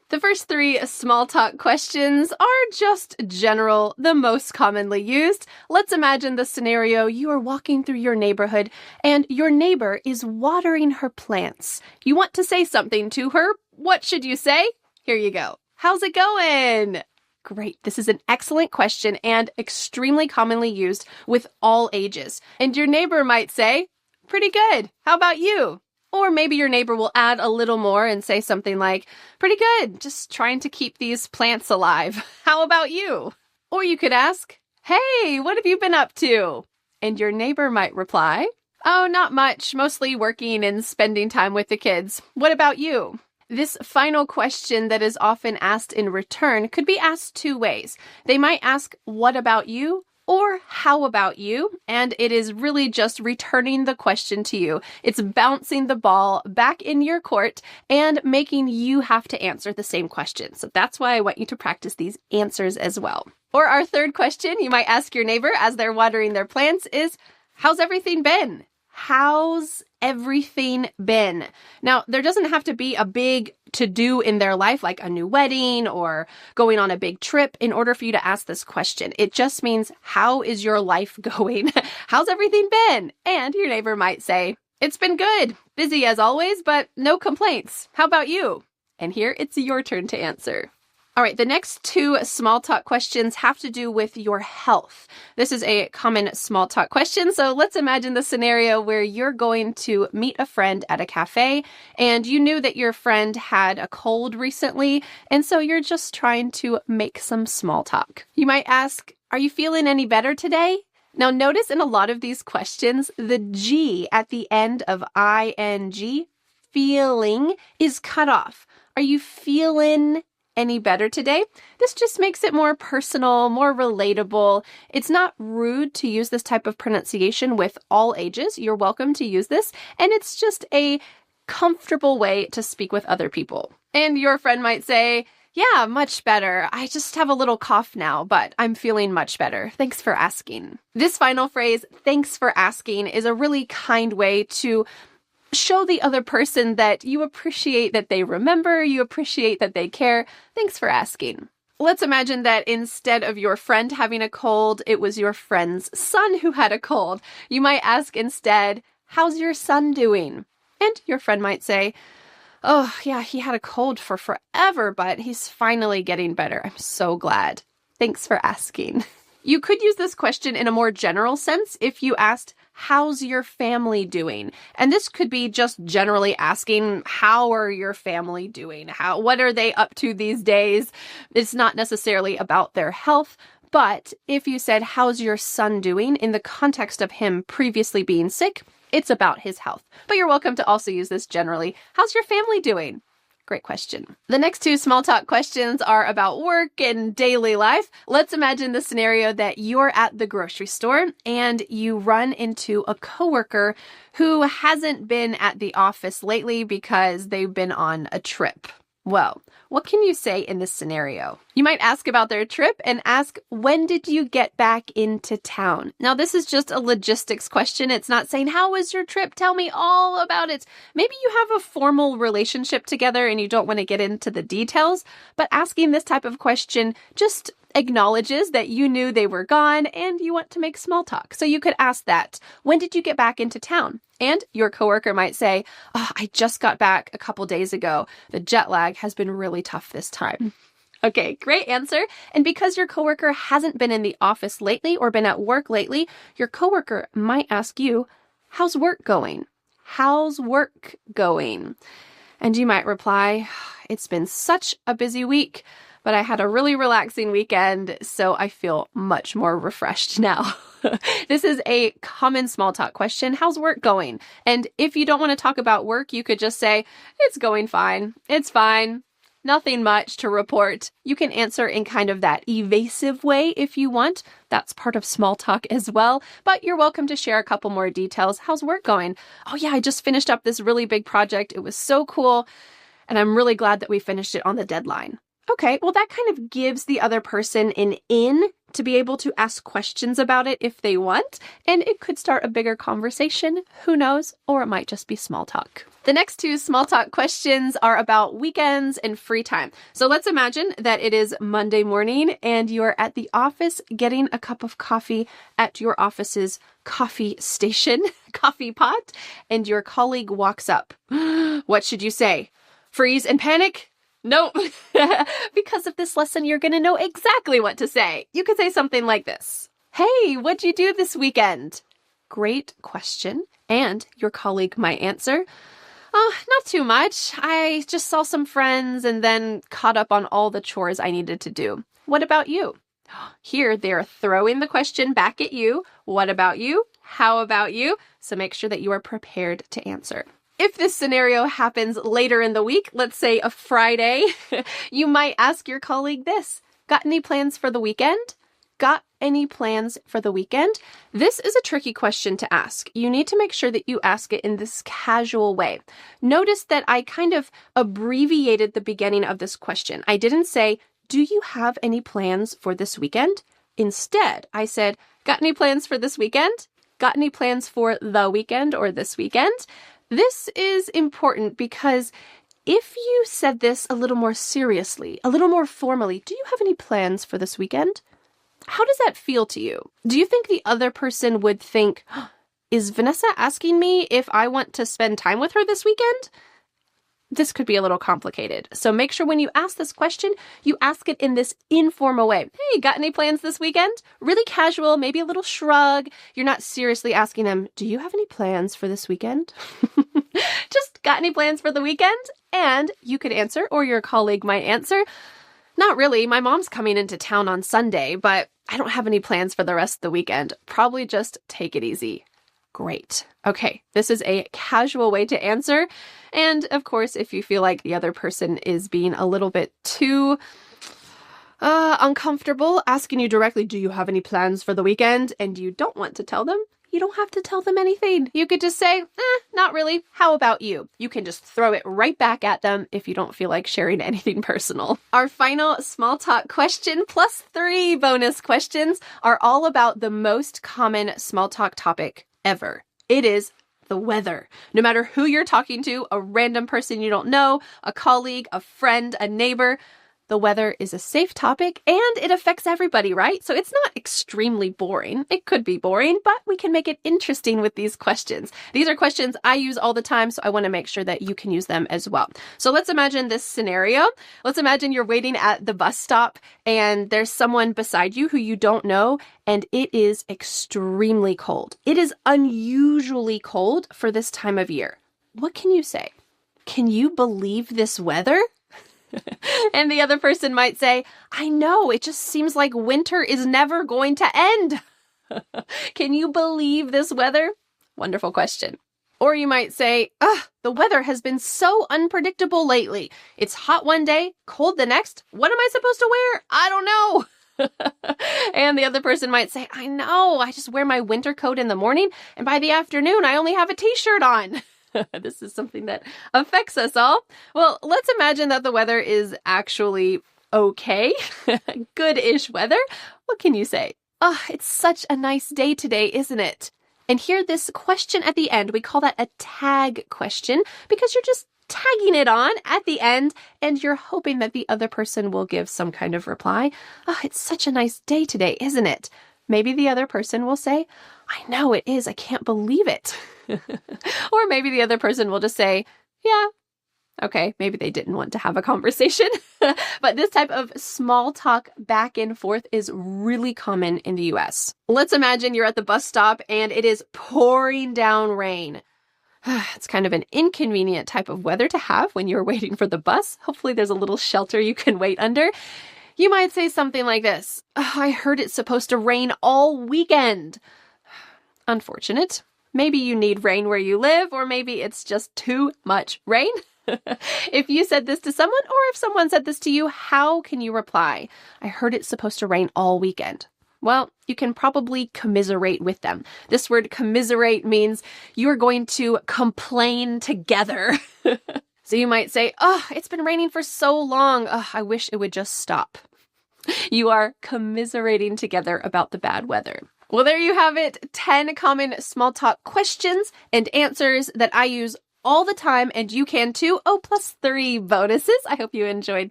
The first three small talk questions are just general, the most commonly used. Let's imagine the scenario: you are walking through your neighborhood and your neighbor is watering her plants. You want to say something to her. What should you say? Here you go. How's it going? Great. This is an excellent question and extremely commonly used with all ages. And your neighbor might say, pretty good. How about you? Or maybe your neighbor will add a little more and say something like, pretty good, just trying to keep these plants alive. How about you? Or you could ask, hey, what have you been up to? And your neighbor might reply, oh, not much, mostly working and spending time with the kids. What about you? This final question that is often asked in return could be asked two ways. They might ask, what about you? Or how about you? And it is really just returning the question to you. It's bouncing the ball back in your court and making you have to answer the same question. So that's why I want you to practice these answers as well. Or our third question you might ask your neighbor as they're watering their plants is, how's everything been? How's everything been? Now, there doesn't have to be a big to-do in their life, like a new wedding or going on a big trip, in order for you to ask this question. It just means, how is your life going? How's everything been? And your neighbor might say, it's been good. Busy as always, but no complaints. How about you? And here it's your turn to answer. All right, the next two small talk questions have to do with your health. This is a common small talk question. So let's imagine the scenario where you're going to meet a friend at a cafe and you knew that your friend had a cold recently. And so you're just trying to make some small talk. You might ask, are you feeling any better today? Now notice in a lot of these questions, the G at the end of ing, feeling, is cut off. Are you feeling any better today? This just makes it more personal, more relatable. It's not rude to use this type of pronunciation with all ages. You're welcome to use this, and it's just a comfortable way to speak with other people. And your friend might say, yeah, much better. I just have a little cough now, but I'm feeling much better. Thanks for asking. This final phrase, thanks for asking, is a really kind way to show the other person that you appreciate that they remember, you appreciate that they care. Thanks for asking. Let's imagine that instead of your friend having a cold, it was your friend's son who had a cold. You might ask instead, how's your son doing? And your friend might say, oh, yeah, he had a cold for forever, but he's finally getting better. I'm so glad. Thanks for asking. You could use this question in a more general sense if you asked, how's your family doing? And this could be just generally asking, how are your family doing? What are they up to these days? It's not necessarily about their health. But if you said, how's your son doing, in the context of him previously being sick, it's about his health. But you're welcome to also use this generally. How's your family doing? Great question. The next two small talk questions are about work and daily life. Let's imagine the scenario that you're at the grocery store and you run into a coworker who hasn't been at the office lately because they've been on a trip. Well, what can you say in this scenario? You might ask about their trip and ask, when did you get back into town? Now, this is just a logistics question. It's not saying, how was your trip? Tell me all about it. Maybe you have a formal relationship together and you don't want to get into the details, but asking this type of question just acknowledges that you knew they were gone and you want to make small talk. So you could ask that, when did you get back into town? And your coworker might say, oh, I just got back a couple days ago. The jet lag has been really tough this time. Okay, great answer. And because your coworker hasn't been in the office lately or been at work lately, your coworker might ask you, how's work going? How's work going? And you might reply, it's been such a busy week, but I had a really relaxing weekend, so I feel much more refreshed now. This is a common small talk question. How's work going? And if you don't want to talk about work, you could just say, it's going fine. It's fine. Nothing much to report. You can answer in kind of that evasive way if you want. That's part of small talk as well. But you're welcome to share a couple more details. How's work going? Oh yeah, I just finished up this really big project. It was so cool. And I'm really glad that we finished it on the deadline. Okay, well, that kind of gives the other person an in to be able to ask questions about it if they want, and it could start a bigger conversation, who knows, or it might just be small talk. The next two small talk questions are about weekends and free time. So let's imagine that it is Monday morning and you're at the office getting a cup of coffee at your office's coffee station, coffee pot, and your colleague walks up. What should you say? Freeze and panic? Nope. Because of this lesson, you're going to know exactly what to say. You could say something like this. Hey, what'd you do this weekend? Great question. And your colleague might answer, oh, not too much. I just saw some friends and then caught up on all the chores I needed to do. What about you? Here, they're throwing the question back at you. What about you? How about you? So make sure that you are prepared to answer. If this scenario happens later in the week, let's say a Friday, you might ask your colleague this. Got any plans for the weekend? Got any plans for the weekend? This is a tricky question to ask. You need to make sure that you ask it in this casual way. Notice that I kind of abbreviated the beginning of this question. I didn't say, do you have any plans for this weekend? Instead, I said, got any plans for this weekend? Got any plans for the weekend or this weekend? This is important because if you said this a little more seriously, a little more formally, do you have any plans for this weekend? How does that feel to you? Do you think the other person would think, is Vanessa asking me if I want to spend time with her this weekend? This could be a little complicated. So make sure when you ask this question, you ask it in this informal way. Hey, got any plans this weekend? Really casual, maybe a little shrug. You're not seriously asking them, do you have any plans for this weekend? Just got any plans for the weekend? And you could answer, or your colleague might answer, not really. My mom's coming into town on Sunday, but I don't have any plans for the rest of the weekend. Probably just take it easy. Great. Okay, this is a casual way to answer. And of course, if you feel like the other person is being a little bit too uncomfortable asking you directly, do you have any plans for the weekend? And you don't want to tell them, you don't have to tell them anything. You could just say, not really. How about you? You can just throw it right back at them if you don't feel like sharing anything personal. Our final small talk question plus 3 bonus questions are all about the most common small talk topic ever. It is the weather. No matter who you're talking to, a random person you don't know, a colleague, a friend, a neighbor, the weather is a safe topic and it affects everybody, right? So it's not extremely boring. It could be boring, but we can make it interesting with these questions. These are questions I use all the time, so I want to make sure that you can use them as well. So let's imagine this scenario. Let's imagine you're waiting at the bus stop and there's someone beside you who you don't know, and it is extremely cold. It is unusually cold for this time of year. What can you say? Can you believe this weather? And the other person might say, I know, it just seems like winter is never going to end. Can you believe this weather? Wonderful question. Or you might say, the weather has been so unpredictable lately. It's hot one day, cold the next. What am I supposed to wear? I don't know. And the other person might say, I know, I just wear my winter coat in the morning, and by the afternoon, I only have a t-shirt on. This is something that affects us all. Well, let's imagine that the weather is actually okay, good-ish weather. What can you say? It's such a nice day today, isn't it? And here, this question at the end, we call that a tag question because you're just tagging it on at the end and you're hoping that the other person will give some kind of reply. It's such a nice day today, isn't it? Maybe the other person will say, I know it is. I can't believe it. Or maybe the other person will just say, yeah, okay, maybe they didn't want to have a conversation. But this type of small talk back and forth is really common in the US. Let's imagine you're at the bus stop and it is pouring down rain. It's kind of an inconvenient type of weather to have when you're waiting for the bus. Hopefully there's a little shelter you can wait under. You might say something like this. I heard it's supposed to rain all weekend. Unfortunate. Maybe you need rain where you live, or maybe it's just too much rain. If you said this to someone, or if someone said this to you, how can you reply? I heard it's supposed to rain all weekend. Well, you can probably commiserate with them. This word commiserate means you're going to complain together. So you might say, it's been raining for so long. I wish it would just stop. You are commiserating together about the bad weather. Well, there you have it. 10 common small talk questions and answers that I use all the time, and you can too. Oh, plus 3 bonuses. I hope you enjoyed